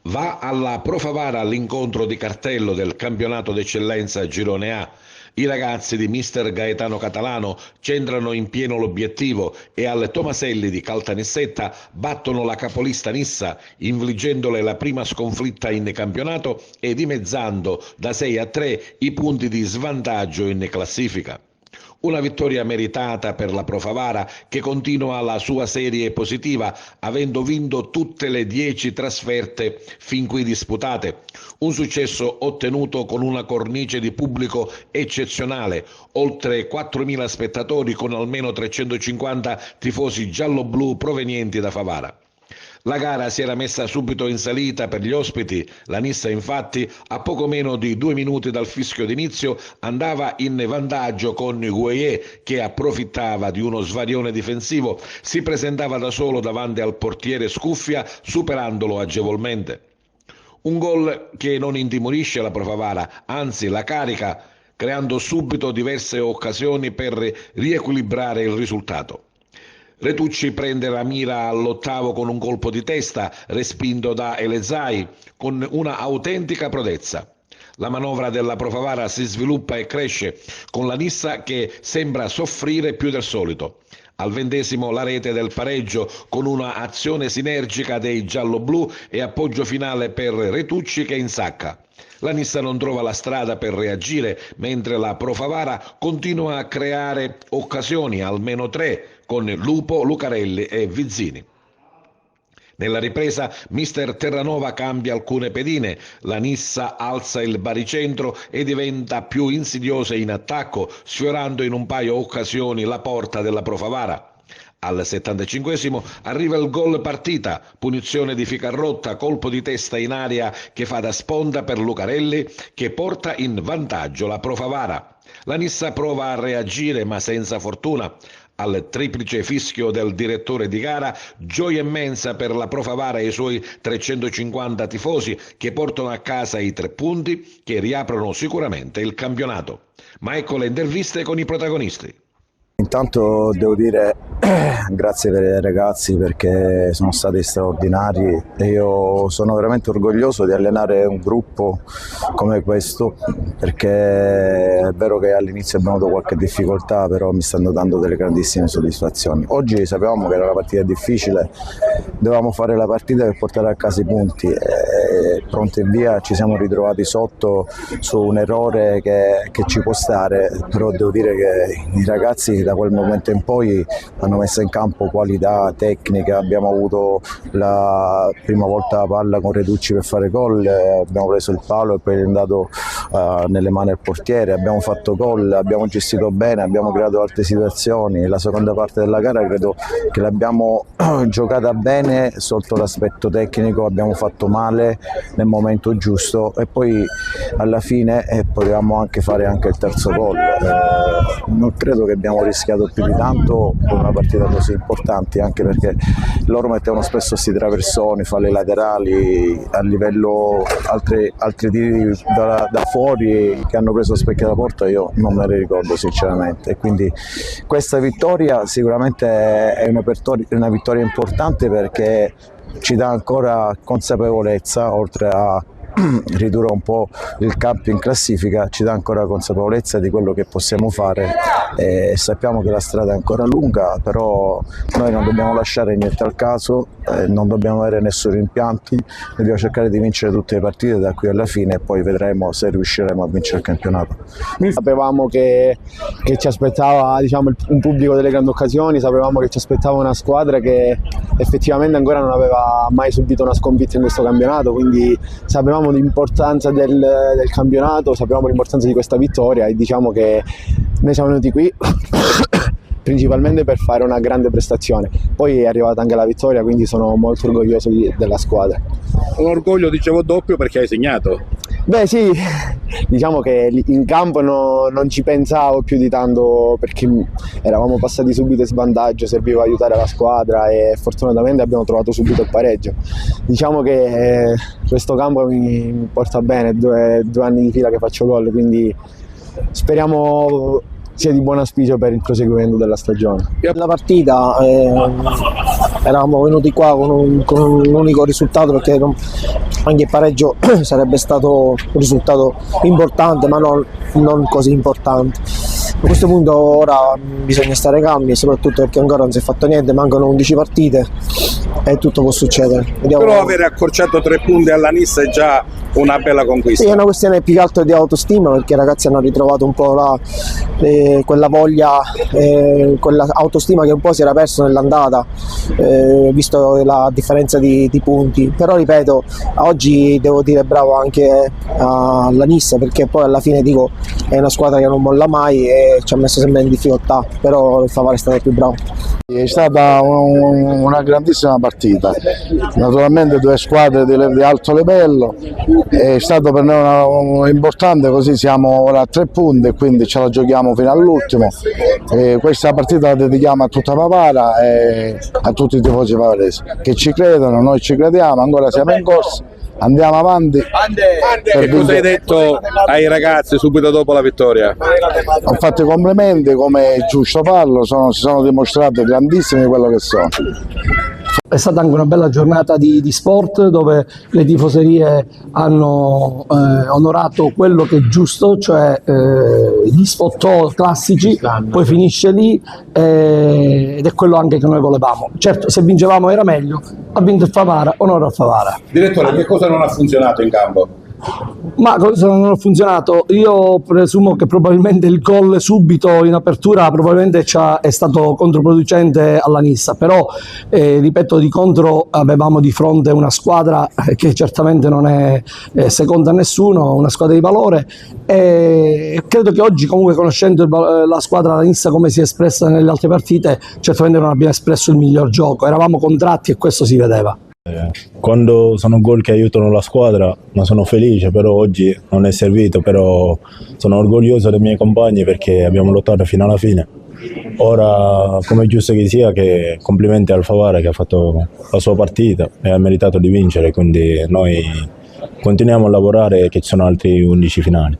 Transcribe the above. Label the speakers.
Speaker 1: Va alla Pro Favara l'incontro di cartello del campionato d'eccellenza Girone A. I ragazzi di mister Gaetano Catalano centrano in pieno l'obiettivo e al Tomaselli di Caltanissetta battono la capolista Nissa, infliggendole la prima sconfitta in campionato e dimezzando da 6-3 i punti di svantaggio in classifica. Una vittoria meritata per la Pro Favara che continua la sua serie positiva avendo vinto tutte le 10 trasferte fin qui disputate. Un successo ottenuto con una cornice di pubblico eccezionale, oltre 4.000 spettatori con almeno 350 tifosi giallo-blu provenienti da Favara. La gara si era messa subito in salita per gli ospiti. La Nissa infatti a poco meno di 2 minuti dal fischio d'inizio andava in vantaggio con Gueye che approfittava di uno svarione difensivo, si presentava da solo davanti al portiere Scuffia superandolo agevolmente. Un gol che non intimorisce la Pro Favara, anzi la carica, creando subito diverse occasioni per riequilibrare il risultato. Retucci prende la mira all'ottavo con un colpo di testa, respinto da Elezai, con una autentica prodezza. La manovra della Pro Favara si sviluppa e cresce, con la Nissa che sembra soffrire più del solito. Al 20° la rete del pareggio con una azione sinergica dei gialloblu e appoggio finale per Retucci che insacca. La Nissa non trova la strada per reagire, mentre la Pro Favara continua a creare occasioni, almeno 3, con Lupo, Lucarelli e Vizzini. Nella ripresa mister Terranova cambia alcune pedine, la Nissa alza il baricentro e diventa più insidiosa in attacco, sfiorando in un paio occasioni la porta della Pro Favara. Al 75° arriva il gol partita, punizione di Ficarrotta, colpo di testa in aria che fa da sponda per Lucarelli che porta in vantaggio la Pro Favara. La Nissa prova a reagire ma senza fortuna. Al triplice fischio del direttore di gara, gioia immensa per la Pro Favara e i suoi 350 tifosi che portano a casa i 3 punti che riaprono sicuramente il campionato. Ma ecco le interviste con i protagonisti.
Speaker 2: Intanto devo dire grazie per i ragazzi perché sono stati straordinari e io sono veramente orgoglioso di allenare un gruppo come questo perché è vero che all'inizio abbiamo avuto qualche difficoltà, però mi stanno dando delle grandissime soddisfazioni. Oggi sapevamo che era una partita difficile, dovevamo fare la partita per portare a casa i punti e pronto e via ci siamo ritrovati sotto su un errore che ci può stare, però devo dire che i ragazzi da quel momento in poi hanno messo in campo qualità tecniche, abbiamo avuto la prima volta la palla con Reducci per fare gol, abbiamo preso il palo e poi è andato nelle mani del portiere, abbiamo fatto gol, abbiamo gestito bene, abbiamo creato altre situazioni. La seconda parte della gara credo che l'abbiamo giocata bene sotto l'aspetto tecnico, abbiamo fatto male nel momento giusto e poi alla fine potevamo anche fare anche il terzo gol. Non credo che abbiamo rischiato più di tanto con una partita così importante, anche perché loro mettevano spesso questi traversoni, falli laterali, a livello altri tiri da fuori che hanno preso specchio da porta, io non me ne ricordo sinceramente, e quindi questa vittoria sicuramente è una vittoria importante perché ci dà ancora consapevolezza, oltre a ridurre un po' il campo in classifica, ci dà ancora consapevolezza di quello che possiamo fare e sappiamo che la strada è ancora lunga, però noi non dobbiamo lasciare niente al caso, non dobbiamo avere nessun rimpianti, dobbiamo cercare di vincere tutte le partite da qui alla fine e poi vedremo se riusciremo a vincere il campionato.
Speaker 3: Sapevamo che ci aspettava, diciamo, un pubblico delle grandi occasioni, sapevamo che ci aspettava una squadra che effettivamente ancora non aveva mai subito una sconfitta in questo campionato, quindi sapevamo l'importanza del campionato, sapevamo l'importanza di questa vittoria e diciamo che noi siamo venuti qui principalmente per fare una grande prestazione. Poi è arrivata anche la vittoria, quindi sono molto orgoglioso della squadra.
Speaker 4: Un orgoglio, dicevo, doppio perché hai segnato.
Speaker 3: Beh sì, diciamo che in campo non ci pensavo più di tanto perché eravamo passati subito in svantaggio, serviva aiutare la squadra e fortunatamente abbiamo trovato subito il pareggio. Diciamo che questo campo mi porta bene, due anni di fila che faccio gol, quindi speriamo sia di buon auspicio per il proseguimento della stagione.
Speaker 5: La partita eravamo venuti qua con un unico risultato, perché anche il pareggio sarebbe stato un risultato importante, ma non così importante. A questo punto ora bisogna stare calmi, soprattutto perché ancora non si è fatto niente, mancano 11 partite e tutto può succedere.
Speaker 4: Però avere accorciato 3 punti alla Nissa è già una bella conquista.
Speaker 5: Sì, è una questione più che altro di autostima, perché i ragazzi hanno ritrovato un po' quella voglia, quella autostima che un po' si era persa nell'andata, visto la differenza di punti. Però ripeto, oggi devo dire bravo anche alla Nissa, perché poi alla fine dico è una squadra che non molla mai e ci ha messo sempre in difficoltà, però il Favara è stato più bravo.
Speaker 2: È stata una grandissima partita, naturalmente 2 squadre di alto livello, è stato per noi importante, così siamo ora a 3 punti e quindi ce la giochiamo fino all'ultimo. Questa partita la dedichiamo a tutta Favara e a tutti i tifosi favaresi che ci credono, noi ci crediamo, ancora siamo in corsa, andiamo avanti.
Speaker 4: Che cosa hai detto ai ragazzi subito dopo la vittoria?
Speaker 2: Ho fatto i complimenti come è giusto farlo, si sono dimostrati grandissimi di quello che sono.
Speaker 6: È stata anche una bella giornata di sport, dove le tifoserie hanno onorato quello che è giusto, cioè gli spot classici, poi finisce lì ed è quello anche che noi volevamo. Certo, se vincevamo era meglio, ha vinto il Favara, onore al Favara.
Speaker 4: Direttore, che cosa non ha funzionato in campo?
Speaker 6: Ma cosa non ha funzionato? Io presumo che probabilmente il gol subito in apertura probabilmente è stato controproducente alla Nissa, però ripeto, di contro avevamo di fronte una squadra che certamente non è seconda a nessuno, una squadra di valore, e credo che oggi, comunque, conoscendo la squadra della Nissa come si è espressa nelle altre partite, certamente non abbiamo espresso il miglior gioco, eravamo contratti e questo si vedeva.
Speaker 7: Quando sono gol che aiutano la squadra, ma sono felice, però oggi non è servito, però sono orgoglioso dei miei compagni perché abbiamo lottato fino alla fine. Ora, come è giusto che sia, che complimenti al Favara che ha fatto la sua partita e ha meritato di vincere, quindi noi continuiamo a lavorare, che ci sono altri 11 finali.